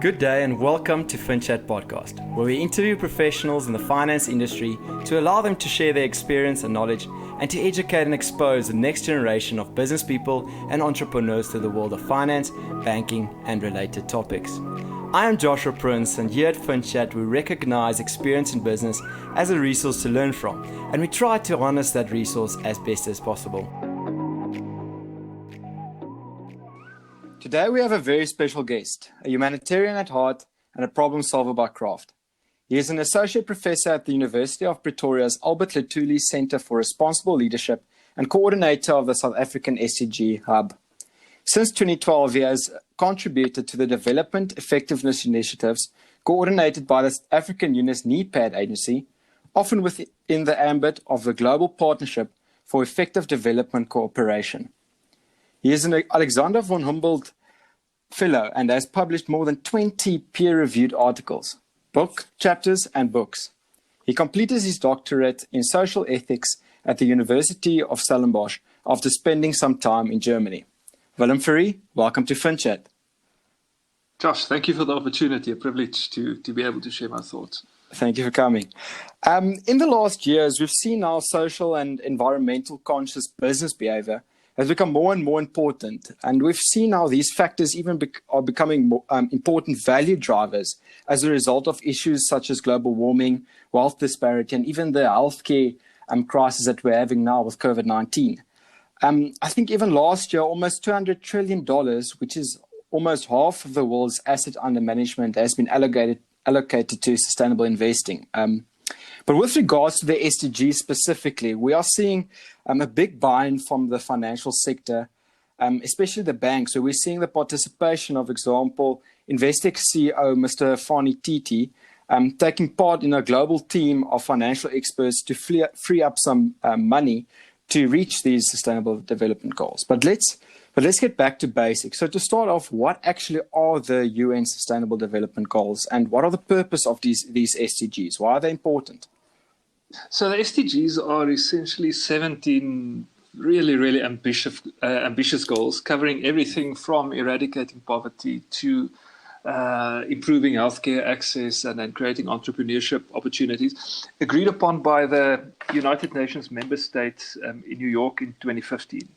Good day and welcome to FinChat Podcast, where we interview professionals in the finance industry to allow them to share their experience and knowledge and to educate and expose the next generation of business people and entrepreneurs to the world of finance, banking, and related topics. I am Joshua Prince, and here at FinChat we recognize experience in business as a resource to learn from, and we try to harness that resource as best as possible. Today we have a very special guest, a humanitarian at heart and a problem solver by craft. He is an associate professor at the University of Pretoria's Albert Luthuli Centre for Responsible Leadership and coordinator of the South African SDG Hub. Since 2012, he has contributed to the development effectiveness initiatives coordinated by the South African Union's NEPAD agency, often within the ambit of the Global Partnership for Effective Development Cooperation. He is an Alexander von Humboldt Fellow and has published more than 20 peer-reviewed articles, book chapters, and books. He completed his doctorate in social ethics at the University of Stellenbosch after spending some time in Germany. Willem Fourie, welcome to FinChat. Josh, thank you for the opportunity, a privilege to be able to share my thoughts. Thank you for coming. In the last years, we've seen how social and environmental conscious business behavior has become more and more important. And we've seen how these factors even are becoming more, important value drivers as a result of issues such as global warming, wealth disparity, and even the healthcare crisis that we're having now with COVID-19. I think even last year, almost $200 trillion, which is almost half of the world's asset under management, has been allocated to sustainable investing. But with regards to the SDGs specifically, we are seeing a big buy-in from the financial sector, especially the banks. So we're seeing the participation of, example, Investec CEO Mr. Fani Titi taking part in a global team of financial experts to free up some money to reach these sustainable development goals. But let's get back to basics. So to start off, what actually are the UN Sustainable Development Goals, and what are the purpose of these SDGs? Why are they important? So the SDGs are essentially 17 really ambitious goals, covering everything from eradicating poverty to improving healthcare access and then creating entrepreneurship opportunities, agreed upon by the United Nations member states in New York in 2015.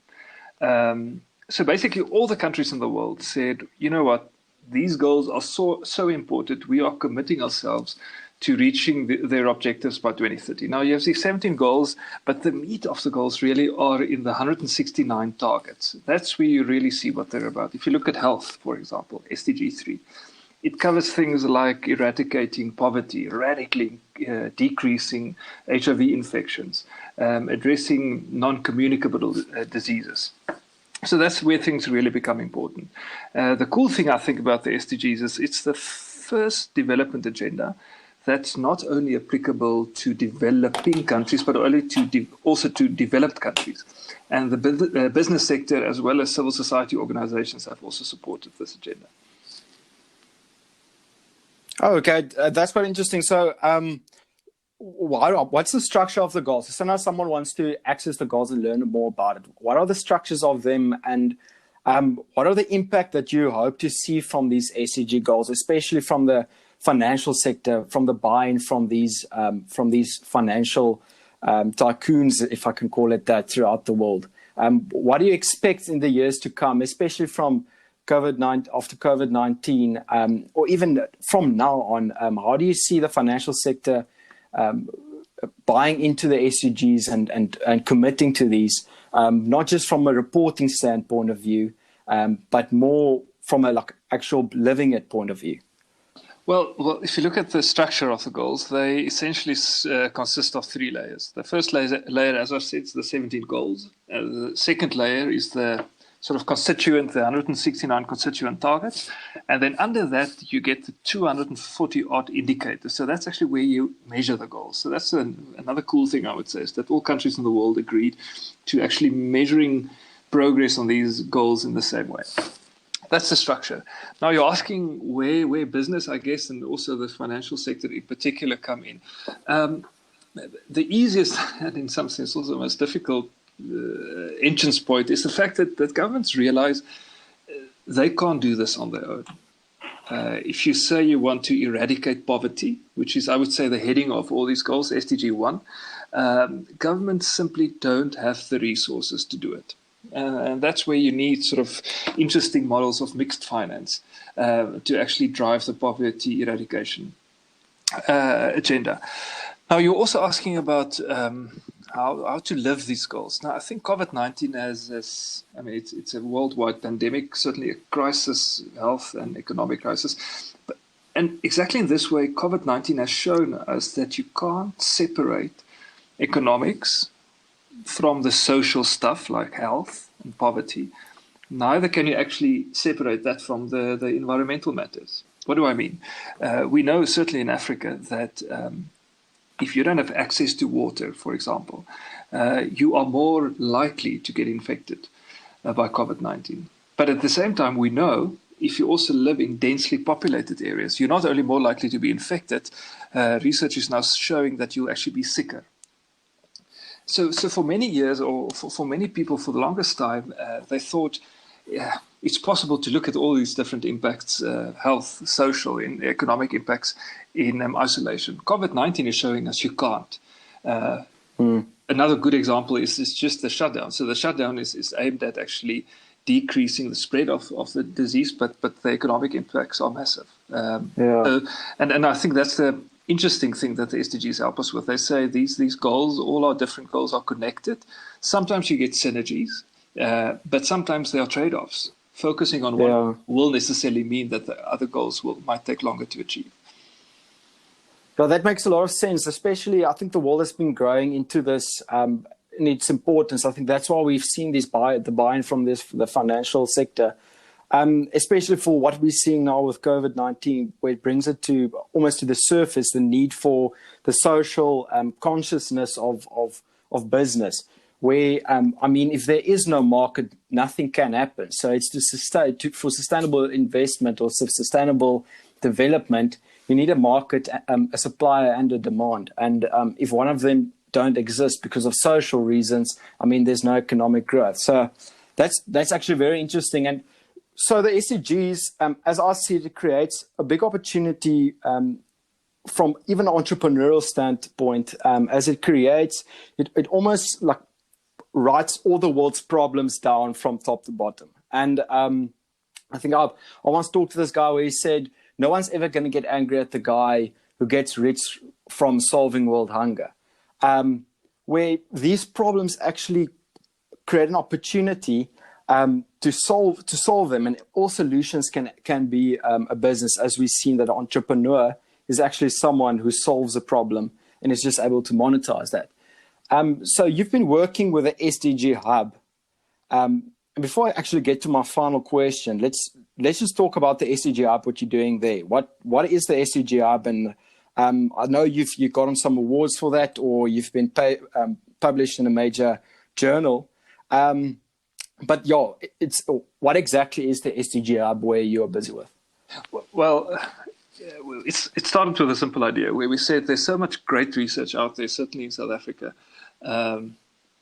So basically all the countries in the world said, you know what, these goals are so important, we are committing ourselves to reaching their objectives by 2030. Now you have these 17 goals, but the meat of the goals really are in the 169 targets. That's where you really see what they're about. If you look at health, for example, SDG 3, it covers things like eradicating poverty, radically decreasing HIV infections, addressing non-communicable diseases. So that's where things really become important. The cool thing I think about the SDGs is it's the first development agenda that's not only applicable to developing countries, but also to developed countries. And the business sector, as well as civil society organizations, have also supported this agenda. Oh, okay. That's quite interesting. So what's the structure of the goals? So now someone wants to access the goals and learn more about it. What are the structures of them, and what are the impact that you hope to see from these SDG goals, especially from the financial sector, from the buy-in from these financial tycoons, if I can call it that, throughout the world? What do you expect in the years to come, especially from after COVID-19, or even from now on? How do you see the financial sector buying into the SDGs and committing to these, not just from a reporting standpoint of view, but more from a actual living it point of view? Well, if you look at the structure of the goals, they essentially consist of three layers. The first layer, as I said, is the 17 goals. The second layer is the sort of constituent, the 169 constituent targets. And then under that, you get the 240 odd indicators. So that's actually where you measure the goals. So that's another cool thing I would say, is that all countries in the world agreed to actually measuring progress on these goals in the same way. That's the structure. Now you're asking where business, I guess, and also the financial sector in particular come in. The easiest and in some sense also the most difficult entrance point is the fact that governments realize they can't do this on their own. if you say you want to eradicate poverty, which is, I would say, the heading of all these goals, SDG 1, governments simply don't have the resources to do it. And that's where you need sort of interesting models of mixed finance to actually drive the poverty eradication agenda. Now, you're also asking about how to live these goals. Now, I think COVID-19 it's a worldwide pandemic, certainly a crisis, health and economic crisis. And exactly in this way, COVID-19 has shown us that you can't separate economics from the social stuff like health and poverty. Neither can you actually separate that from the environmental matters. What do I mean? We know certainly in Africa that if you don't have access to water, for example, you are more likely to get infected by COVID-19. But at the same time, we know if you also live in densely populated areas, you're not only more likely to be infected, research is now showing that you'll actually be sicker. So for many years, or for many people for the longest time, they thought it's possible to look at all these different impacts, health, social, and economic impacts in isolation. COVID-19 is showing us you can't. Another good example is just the shutdown. So the shutdown is aimed at actually decreasing the spread of the disease, but the economic impacts are massive. And I think that's the interesting thing that the SDGs help us with. They say these goals, all our different goals are connected. Sometimes you get synergies, but sometimes there are trade-offs. Focusing on one will necessarily mean that the other goals might take longer to achieve. Well, that makes a lot of sense, especially I think the world has been growing into this in its importance. I think that's why we've seen the buy-in from the financial sector, especially for what we're seeing now with COVID-19, where it brings it to almost to the surface, the need for the social consciousness of business. Where, if there is no market, nothing can happen. So it's for sustainable investment or sustainable development, you need a market, a supplier and a demand. And if one of them don't exist because of social reasons, there's no economic growth. So that's actually very interesting. And so the SDGs, as I see it, creates a big opportunity from even an entrepreneurial standpoint, as it creates, it almost like writes all the world's problems down from top to bottom. And I think I once talked to this guy where he said, no one's ever going to get angry at the guy who gets rich from solving world hunger. Where these problems actually create an opportunity to solve them, and all solutions can be a business, as we've seen that an entrepreneur is actually someone who solves a problem and is just able to monetize that. So you've been working with the SDG Hub. And before I actually get to my final question, let's just talk about the SDG Hub, what you're doing there. What is the SDG Hub? And I know you've gotten some awards for that, or you've been published in a major journal. But what exactly is the SDG Hub where you're busy with? Well, it started with a simple idea where we said there's so much great research out there, certainly in South Africa.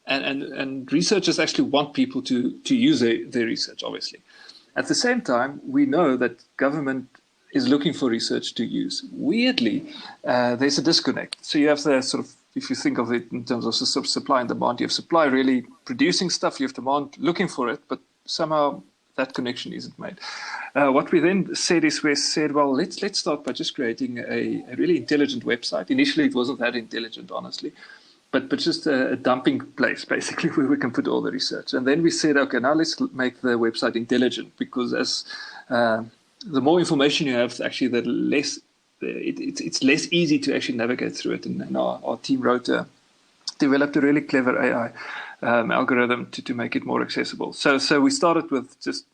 And researchers actually want people to use their research, obviously. At the same time, we know that government is looking for research to use. Weirdly, there's a disconnect. So you have the sort of, if you think of it in terms of sort of supply and demand, you have supply really producing stuff, you have demand looking for it, but somehow that connection isn't made. What we then said is well, let's start by just creating a really intelligent website. Initially, it wasn't that intelligent, honestly, but just a dumping place, basically, where we can put all the research. And then we said, okay, now let's make the website intelligent, because as the more information you have, actually, the less it's less easy to actually navigate through it. And our team developed a really clever AI algorithm to make it more accessible. So we started with just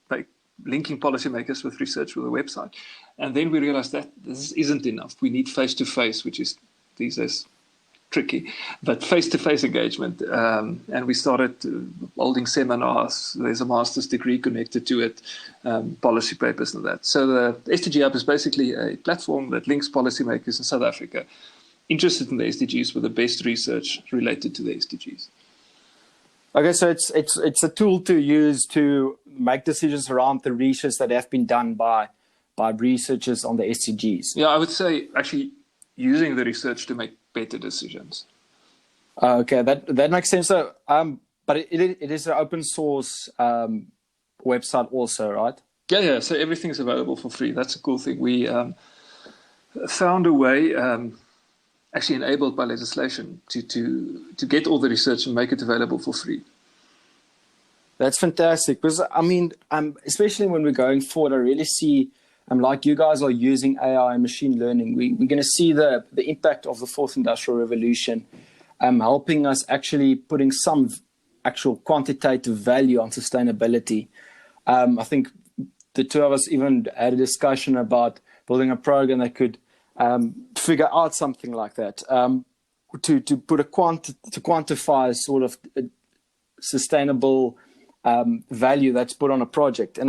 linking policymakers with research with a website. And then we realized that this isn't enough. We need face-to-face, which is these days tricky, but face-to-face engagement. And we started holding seminars. There's a master's degree connected to it, policy papers and that. So the SDG Hub is basically a platform that links policymakers in South Africa interested in the SDGs with the best research related to the SDGs. Okay, so it's a tool to use to make decisions around the research that have been done by by researchers on the SDGs? Yeah, I would say actually using the research to make better decisions. Okay, that makes sense. So, but it is an open source website also, right? Yeah. So everything's available for free. That's a cool thing. We found a way, actually enabled by legislation, to get all the research and make it available for free. That's fantastic, because I mean, especially when we're going forward, I really see, like you guys are using AI and machine learning, we're going to see the impact of the fourth industrial revolution, helping us actually putting some actual quantitative value on sustainability. I think the two of us even had a discussion about building a program that could figure out something like that, to put to quantify sort of sustainable value that's put on a project. And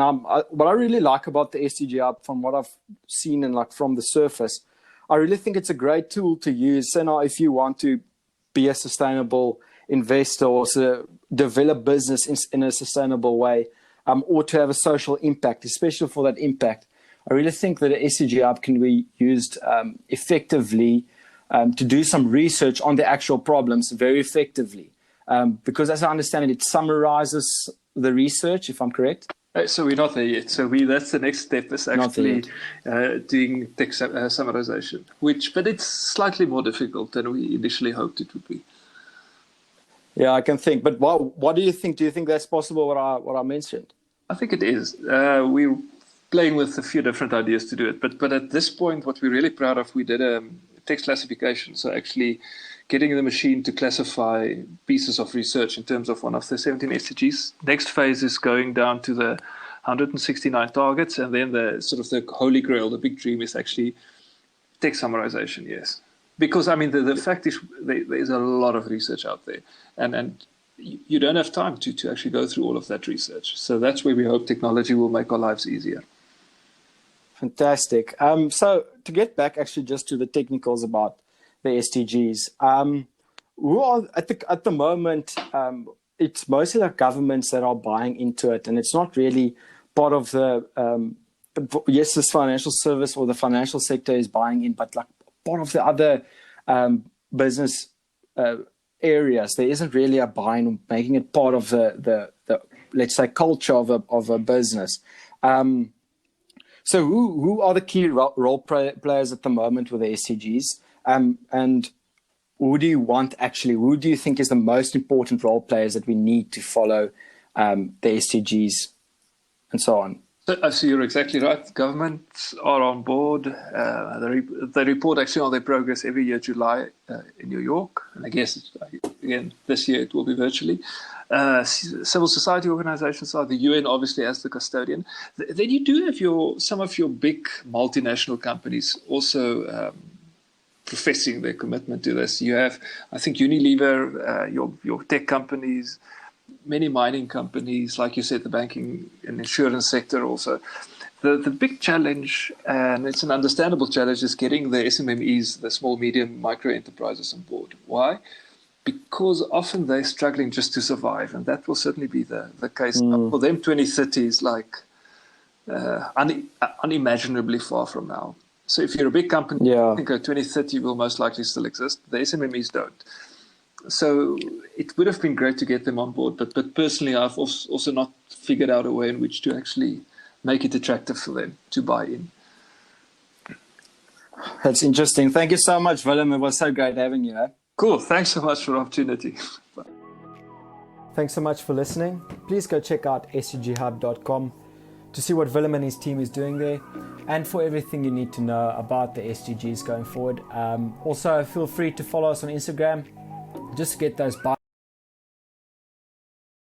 what I really like about the SDG Hub, from what I've seen and like from the surface, I really think it's a great tool to use. So now, if you want to be a sustainable investor or develop business in a sustainable way, or to have a social impact, especially for that impact, I really think that the SDG Hub can be used effectively to do some research on the actual problems very effectively. Because as I understand it summarizes the research, if I'm correct. So we're not there yet. So that's the next step, is actually doing text summarization, but it's slightly more difficult than we initially hoped it would be. Yeah, I can think. But what do you think? Do you think that's possible, what I mentioned? I think it is. We're playing with a few different ideas to do it. But at this point, what we're really proud of, we did a text classification. So actually getting the machine to classify pieces of research in terms of one of the 17 SDGs. Next phase is going down to the 169 targets. And then the holy grail, the big dream, is actually text summarization, yes. Because, I mean, the fact is there's a lot of research out there. And you don't have time to actually go through all of that research. So that's where we hope technology will make our lives easier. Fantastic. So to get back actually just to the technicals about the SDGs, who are at the moment, it's mostly like governments that are buying into it, and it's not really part of the, yes, this financial service or the financial sector is buying in, but like part of the other business areas, there isn't really a buying or making it part of the let's say culture of a business. So who are the key role players at the moment with the SDGs? And who do you think is the most important role players that we need to follow the SDGs and so on? So you're exactly right. Governments are on board. They report actually on their progress every year, July, in New York. And I guess, again, this year it will be virtually. Civil society organizations are, the UN obviously as the custodian. Then you do have some of your big multinational companies also professing their commitment to this. You have, I think, Unilever, your tech companies, many mining companies, like you said, the banking and insurance sector also. The big challenge, and it's an understandable challenge, is getting the SMMEs, the small, medium, micro enterprises on board. Why? Because often they're struggling just to survive, and that will certainly be the case. For them, 2030 is like unimaginably far from now. So if you're a big company, I think 2030 will most likely still exist. The SMMEs don't. So it would have been great to get them on board, but personally, I've also not figured out a way in which to actually make it attractive for them to buy in. That's interesting. Thank you so much, Willem. It was so great having you. Cool. Thanks so much for the opportunity. Thanks so much for listening. Please go check out sdghub.com to see what Willem and his team is doing there, and for everything you need to know about the SDGs going forward. Also, feel free to follow us on Instagram. Just get those